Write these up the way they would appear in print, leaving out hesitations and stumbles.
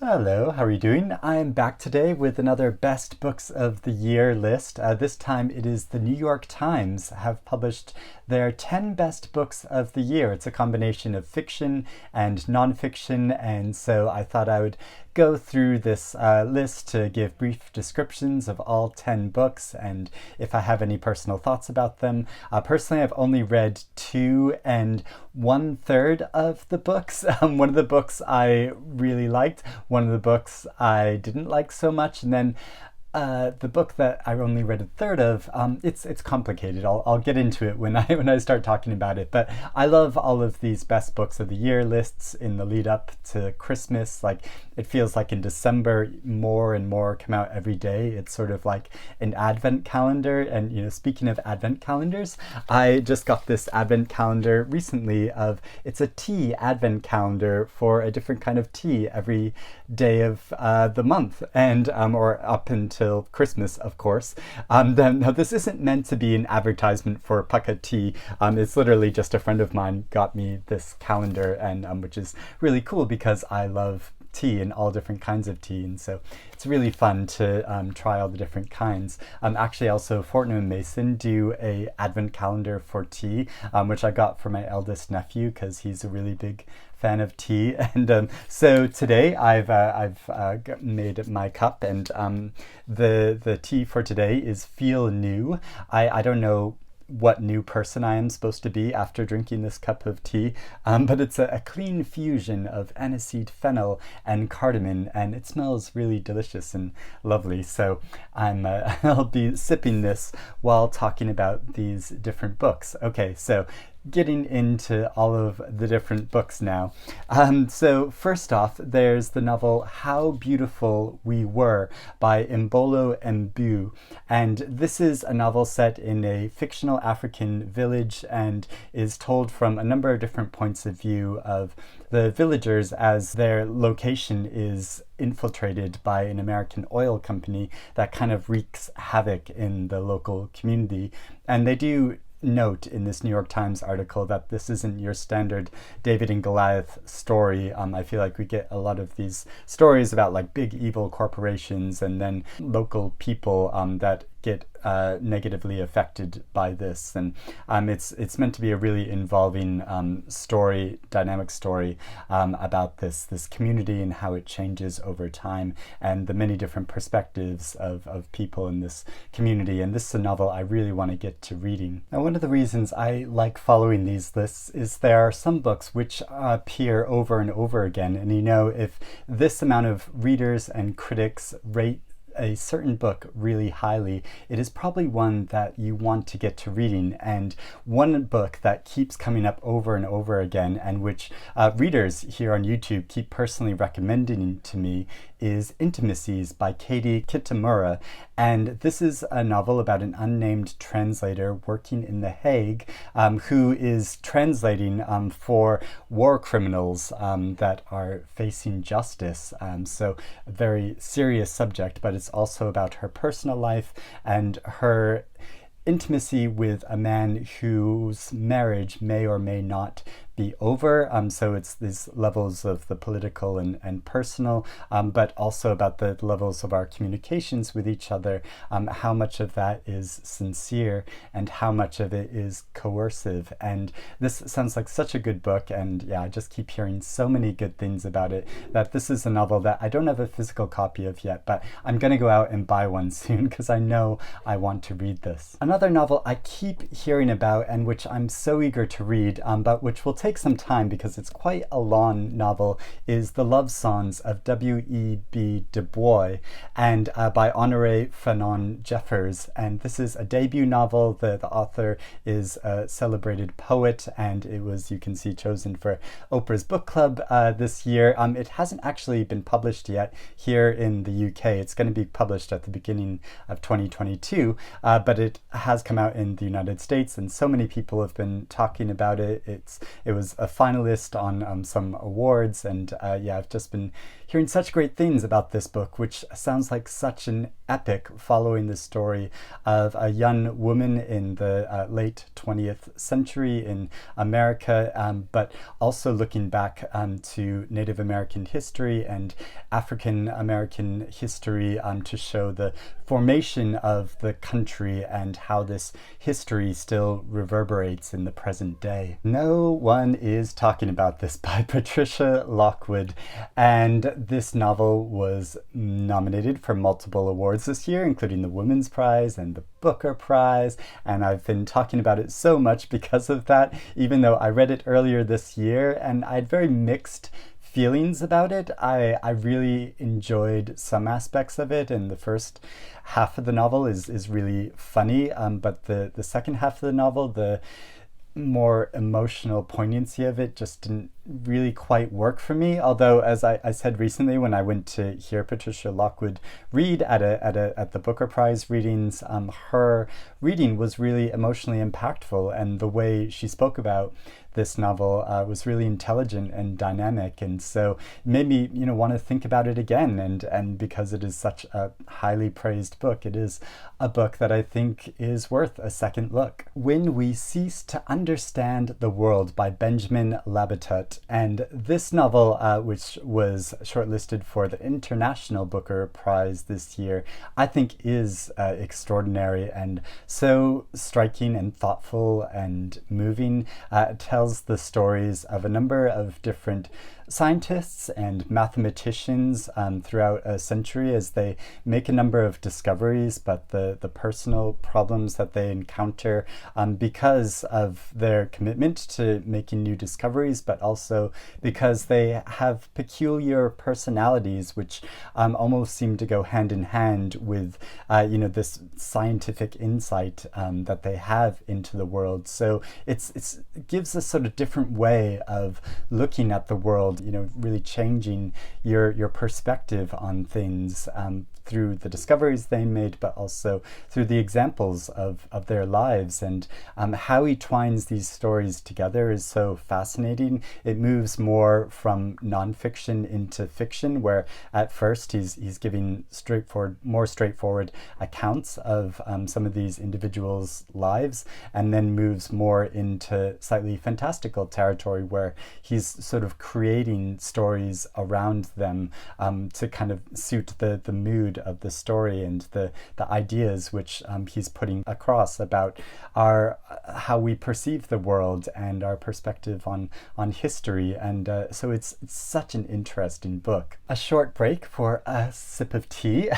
Hello, how are you doing? I am back today with another Best Books of the Year list. This time it is the New York Times have published their 10 best books of the year. It's a combination of fiction and nonfiction, and so I thought I would go through this list to give brief descriptions of all 10 books and if I have any personal thoughts about them. Personally, I've only read 2 and 1/3 of the books. One of the books I really liked, one of the books I didn't like so much, and then the book that I only read a third of, it's complicated. I'll get into it when I start talking about it. But I love all of these best books of the year lists in the lead up to Christmas. Like, it feels like in December more and more come out every day. It's sort of like an advent calendar. And speaking of advent calendars, I just got this advent calendar recently it's a tea advent calendar for a different kind of tea every day of the month, and or up until Christmas, of course. Now, this isn't meant to be an advertisement for Pukka tea. It's literally just a friend of mine got me this calendar, and which is really cool because I love tea and all different kinds of tea, and so it's really fun to try all the different kinds. Actually, also Fortnum & Mason do a advent calendar for tea, which I got for my eldest nephew because he's a really big fan of tea. And so today I've made my cup, and the tea for today is Feel New. I don't know what new person I am supposed to be after drinking this cup of tea, but it's a clean fusion of aniseed, fennel, and cardamom, and it smells really delicious and lovely. So I'll be sipping this while talking about these different books. Okay, so getting into all of the different books now. So first off, there's the novel How Beautiful We Were by Imbolo and Mbue. And this is a novel set in a fictional African village and is told from a number of different points of view of the villagers as their location is infiltrated by an American oil company that kind of wreaks havoc in the local community. And they do note in this New York Times article that this isn't your standard David and Goliath story. I feel like we get a lot of these stories about like big evil corporations and then local people that get negatively affected by this, and it's meant to be a really involving dynamic story about this community and how it changes over time and the many different perspectives of people in this community. And this is a novel I really want to get to reading. Now, one of the reasons I like following these lists is there are some books which appear over and over again, and if this amount of readers and critics rate a certain book really highly, it is probably one that you want to get to reading. And one book that keeps coming up over and over again, and which readers here on YouTube keep personally recommending to me, is Intimacies by Kitamura. And this is a novel about an unnamed translator working in The Hague who is translating for war criminals that are facing justice. So a very serious subject, but it's also about her personal life and her intimacy with a man whose marriage may or may not be over. So it's these levels of the political and personal, but also about the levels of our communications with each other, how much of that is sincere and how much of it is coercive. And this sounds like such a good book, and yeah, I just keep hearing so many good things about it that this is a novel that I don't have a physical copy of yet, but I'm going to go out and buy one soon because I know I want to read this. Another novel I keep hearing about and which I'm so eager to read, but which will take some time because it's quite a long novel, is The Love Songs of W.E.B. Du Bois, and by Honoree Fanonne Jeffers. And this is a debut novel. The author is a celebrated poet, and it was, you can see, chosen for Oprah's book club this year. It hasn't actually been published yet here in the UK. It's going to be published at the beginning of 2022, but it has come out in the United States, and so many people have been talking about it. It was a finalist on some awards, and yeah, I've just been hearing such great things about this book, which sounds like such an epic following the story of a young woman in the late 20th century in America, but also looking back to Native American history and African American history to show the formation of the country and how this history still reverberates in the present day. No One Is Talking About This by Patricia Lockwood, and this novel was nominated for multiple awards this year, including the Women's Prize and the Booker Prize, and I've been talking about it so much because of that, even though I read it earlier this year and I had very mixed feelings about it. I really enjoyed some aspects of it, and the first half of the novel is really funny, but the second half of the novel, the more emotional poignancy of it just didn't really quite work for me. Although, as I said recently when I went to hear Patricia Lockwood read at the Booker Prize readings, her reading was really emotionally impactful, and the way she spoke about this novel was really intelligent and dynamic, and so it made me want to think about it again. And because it is such a highly praised book, it is a book that I think is worth a second look. When We Cease to Understand the World by Benjamin Labatut, and this novel, which was shortlisted for the International Booker Prize this year, I think is extraordinary and so striking and thoughtful and moving. It tells the stories of a number of different scientists and mathematicians throughout a century as they make a number of discoveries, but the personal problems that they encounter because of their commitment to making new discoveries, but also because they have peculiar personalities which almost seem to go hand in hand with this scientific insight that they have into the world. So it gives a sort of different way of looking at the world, really changing your perspective on things through the discoveries they made, but also through the examples of their lives. And how he twines these stories together is so fascinating. It moves more from nonfiction into fiction, where at first he's giving more straightforward accounts of some of these individuals' lives, and then moves more into slightly fantastical territory where he's sort of creating stories around them to kind of suit the mood of the story and the ideas which he's putting across about how we perceive the world and our perspective on history. And so it's such an interesting book. A short break for a sip of tea.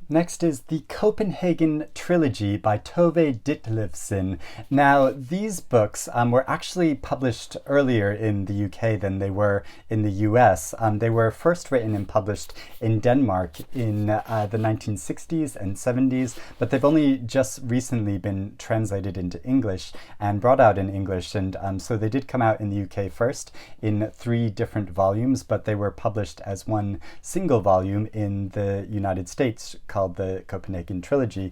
Next is the Copenhagen Trilogy by Tove Ditlevsen. Now, these books were actually published earlier in the UK than they were in the US. They were first written and published in Denmark in the 1960s and 70s, but they've only just recently been translated into English and brought out in English. And so they did come out in the UK first in 3 different volumes, but they were published as one single volume in the United States called the Copenhagen Trilogy.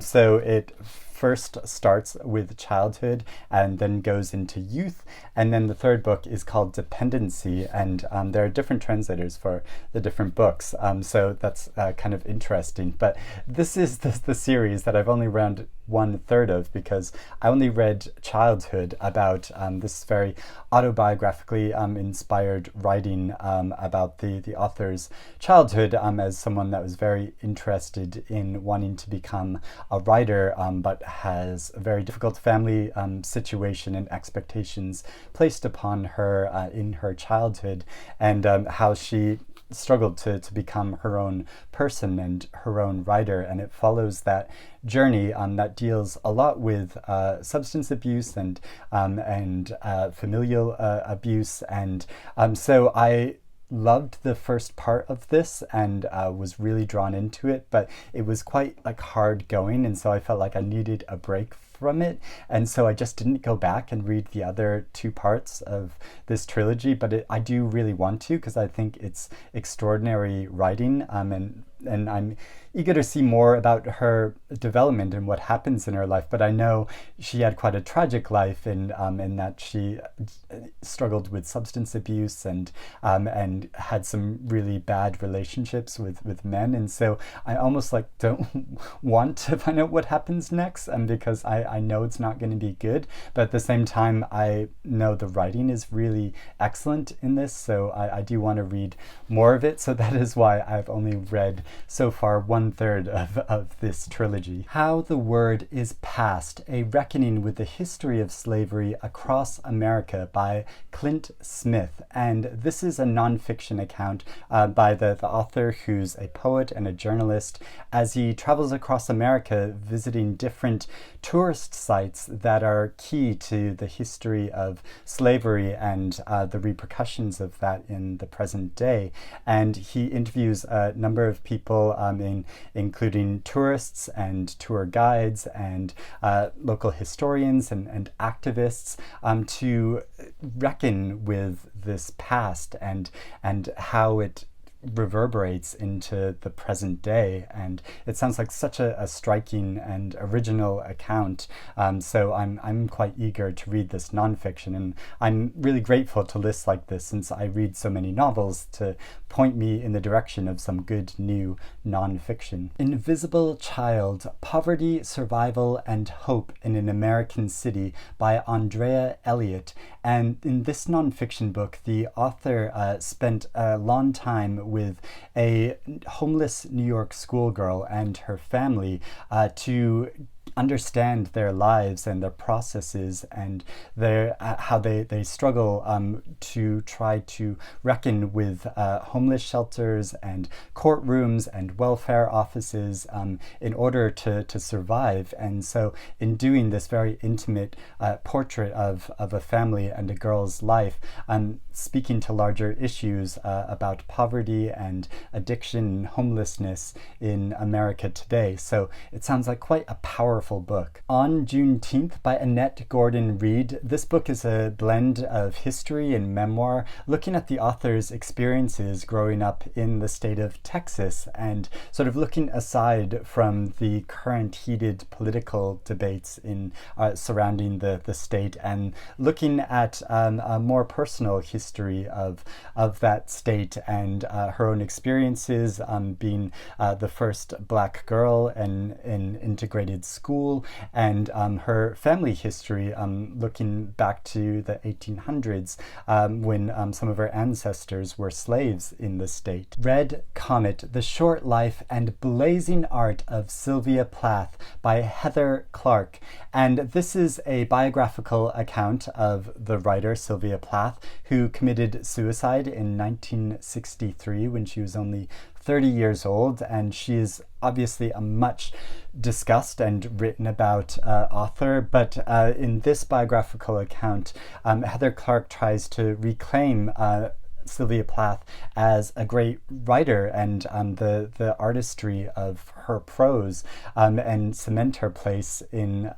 So it first starts with childhood and then goes into youth, and then the third book is called Dependency, and there are different translators for the different books, so that's kind of interesting. But this is the series that I've only read 1/3 of, because I only read Childhood, about this very autobiographically inspired writing about the author's childhood as someone that was very interested in wanting to become a writer, but has a very difficult family situation and expectations placed upon her in her childhood, and how she struggled to become her own person and her own writer. And it follows that journey that deals a lot with substance abuse and familial abuse. And so I loved the first part of this and was really drawn into it, but it was quite hard going, and so I felt like I needed a break from it, and so I just didn't go back and read the other 2 parts of this trilogy. But I do really want to, because I think it's extraordinary writing, and and I'm eager to see more about her development and what happens in her life. But I know she had quite a tragic life in that she struggled with substance abuse and had some really bad relationships with men. And so I almost like don't want to find out what happens next, because I know it's not going to be good. But at the same time, I know the writing is really excellent in this, so I do want to read more of it. So that is why I've only read so far 1/3 of this trilogy. How the Word is Passed, A Reckoning with the History of Slavery Across America by Clint Smith. And this is a nonfiction account by the author, who's a poet and a journalist, as he travels across America visiting different tourist sites that are key to the history of slavery and the repercussions of that in the present day. And he interviews a number of people, including tourists and tour guides and local historians and activists, to reckon with this past and how it reverberates into the present day. And it sounds like such a striking and original account. So I'm quite eager to read this nonfiction, and I'm really grateful to lists like this, since I read so many novels, to point me in the direction of some good new nonfiction. Invisible Child: Poverty, Survival, and Hope in an American City by Andrea Elliott. And in this nonfiction book, the author spent a long time with a homeless New York schoolgirl and her family to understand their lives and their processes and their how they struggle to try to reckon with homeless shelters and courtrooms and welfare offices in order to survive. And so in doing this very intimate portrait of a family and a girl's life, speaking to larger issues about poverty and addiction and homelessness in America today. So it sounds like quite a powerful book. On Juneteenth by Annette Gordon-Reed. This book is a blend of history and memoir, looking at the author's experiences growing up in the state of Texas and sort of looking aside from the current heated political debates in surrounding the state, and looking at a more personal history of that state and her own experiences being the first Black girl in integrated school, and her family history, looking back to the 1800s when some of her ancestors were slaves in the state. Red Comet: The Short Life and Blazing Art of Sylvia Plath by Heather Clark. And this is a biographical account of the writer Sylvia Plath, who committed suicide in 1963 when she was only 30 years old, and she is obviously a much discussed and written about author, but in this biographical account, Heather Clark tries to reclaim Sylvia Plath as a great writer and the artistry of her prose, and cement her place in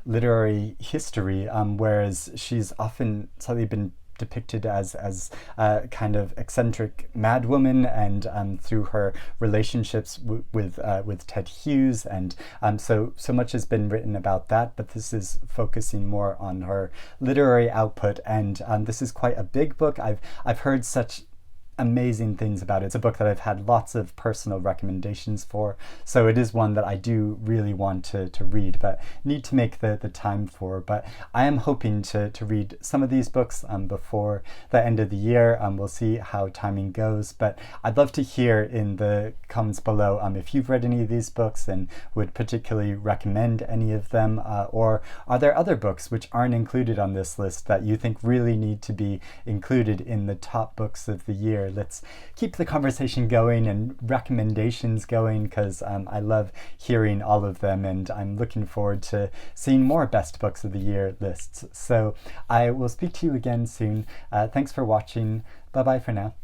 literary history, whereas she's often slightly been depicted as a kind of eccentric madwoman, and through her relationships with Ted Hughes, and so much has been written about that, but this is focusing more on her literary output, and this is quite a big book. I've heard such amazing things about it. It's a book that I've had lots of personal recommendations for, so it is one that I do really want to read, but need to make the time for. But I am hoping to read some of these books before the end of the year. We'll see how timing goes, but I'd love to hear in the comments below if you've read any of these books and would particularly recommend any of them, or are there other books which aren't included on this list that you think really need to be included in the top books of the year? Let's keep the conversation going and recommendations going, because I love hearing all of them, and I'm looking forward to seeing more best books of the year lists. So I will speak to you again soon. Thanks for watching. Bye bye for now.